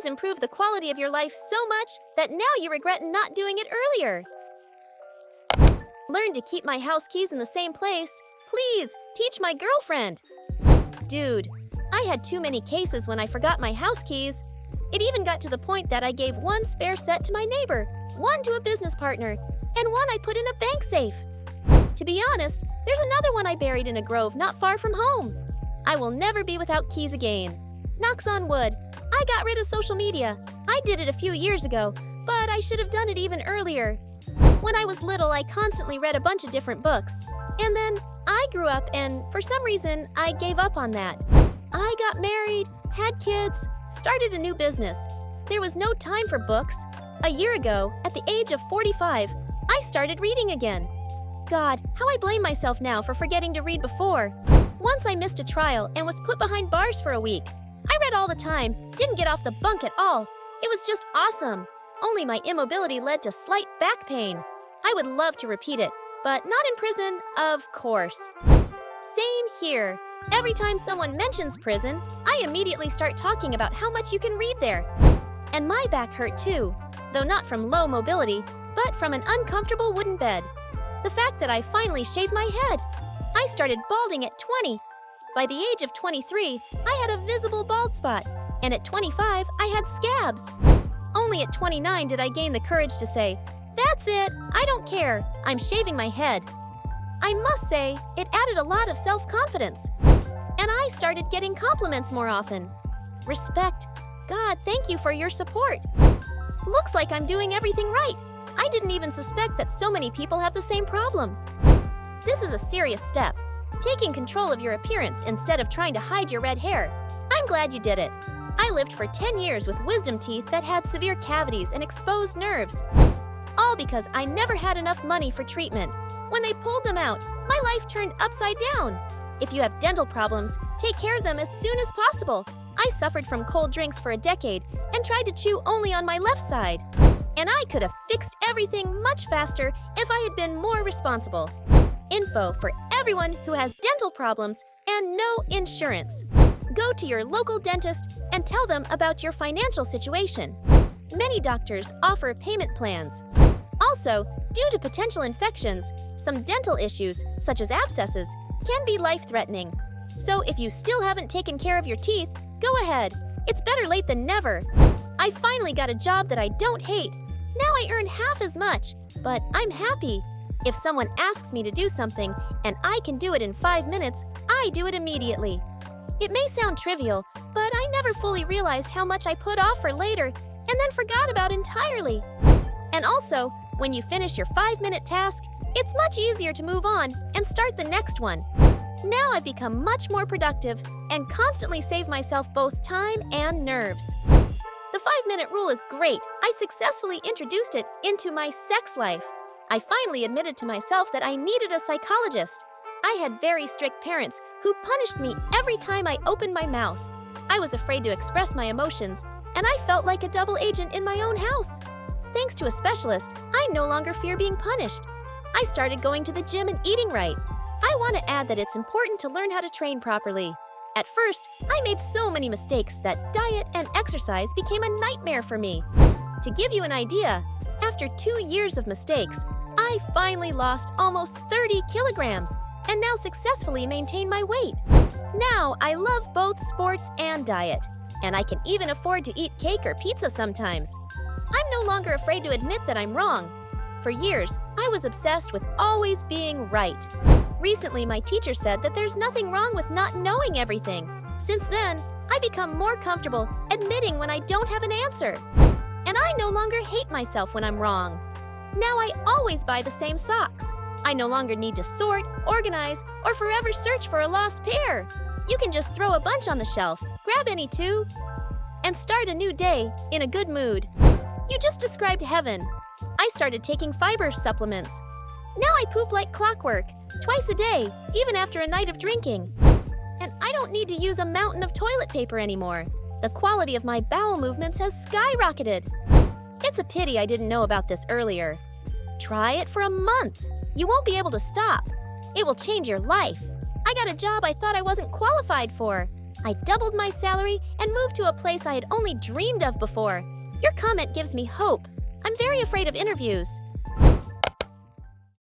improve the quality of your life so much that now you regret not doing it earlier. Learn to keep my house keys in the same place. Please, teach my girlfriend. Dude, I had too many cases when I forgot my house keys. It even got to the point that I gave one spare set to my neighbor, one to a business partner, and one I put in a bank safe. To be honest, there's another one I buried in a grove not far from home. I will never be without keys again. Knocks on wood. I got rid of social media. I did it a few years ago, but I should have done it even earlier. When I was little, I constantly read a bunch of different books. And then I grew up and for some reason, I gave up on that. I got married, had kids, started a new business. There was no time for books. A year ago, at the age of 45, I started reading again. God, how I blame myself now for forgetting to read before. Once I missed a trial and was put behind bars for a week. I read all the time, didn't get off the bunk at all. It was just awesome. Only my immobility led to slight back pain. I would love to repeat it, but not in prison, of course. Same here. Every time someone mentions prison, I immediately start talking about how much you can read there. And my back hurt too, though not from low mobility, but from an uncomfortable wooden bed. The fact that I finally shaved my head. I started balding at 20. By the age of 23, I had a visible bald spot, and at 25, I had scabs. Only at 29 did I gain the courage to say, "That's it, I don't care, I'm shaving my head." I must say, it added a lot of self-confidence. And I started getting compliments more often. Respect. God, thank you for your support. Looks like I'm doing everything right. I didn't even suspect that so many people have the same problem. This is a serious step. Taking control of your appearance instead of trying to hide your red hair. I'm glad you did it. I lived for 10 years with wisdom teeth that had severe cavities and exposed nerves. All because I never had enough money for treatment. When they pulled them out, my life turned upside down. If you have dental problems, take care of them as soon as possible. I suffered from cold drinks for a decade and tried to chew only on my left side. And I could have fixed everything much faster if I had been more responsible. Info for everyone who has dental problems and no insurance. Go to your local dentist and tell them about your financial situation. Many doctors offer payment plans. Also, due to potential infections, some dental issues, such as abscesses, can be life-threatening. So if you still haven't taken care of your teeth, go ahead. It's better late than never. I finally got a job that I don't hate. Now I earn half as much, but I'm happy. If someone asks me to do something and I can do it in 5 minutes, I do it immediately. It may sound trivial, but I never fully realized how much I put off for later and then forgot about entirely. And also, when you finish your 5-minute task, it's much easier to move on and start the next one. Now I've become much more productive and constantly save myself both time and nerves. The 5-minute rule is great. I successfully introduced it into my sex life. I finally admitted to myself that I needed a psychologist. I had very strict parents who punished me every time I opened my mouth. I was afraid to express my emotions, and I felt like a double agent in my own house. Thanks to a specialist, I no longer fear being punished. I started going to the gym and eating right. I want to add that it's important to learn how to train properly. At first, I made so many mistakes that diet and exercise became a nightmare for me. To give you an idea, after 2 years of mistakes, I finally lost almost 30 kilograms and now successfully maintain my weight. Now, I love both sports and diet, and I can even afford to eat cake or pizza sometimes. I'm no longer afraid to admit that I'm wrong. For years, I was obsessed with always being right. Recently, my teacher said that there's nothing wrong with not knowing everything. Since then, I become more comfortable admitting when I don't have an answer. And I no longer hate myself when I'm wrong. Now I always buy the same socks. I no longer need to sort, organize, or forever search for a lost pair. You can just throw a bunch on the shelf, grab any two, and start a new day in a good mood. You just described heaven. I started taking fiber supplements. Now I poop like clockwork, twice a day, even after a night of drinking. And I don't need to use a mountain of toilet paper anymore. The quality of my bowel movements has skyrocketed. It's a pity I didn't know about this earlier. Try it for a month. You won't be able to stop. It will change your life. I got a job I thought I wasn't qualified for. I doubled my salary and moved to a place I had only dreamed of before. Your comment gives me hope. I'm very afraid of interviews.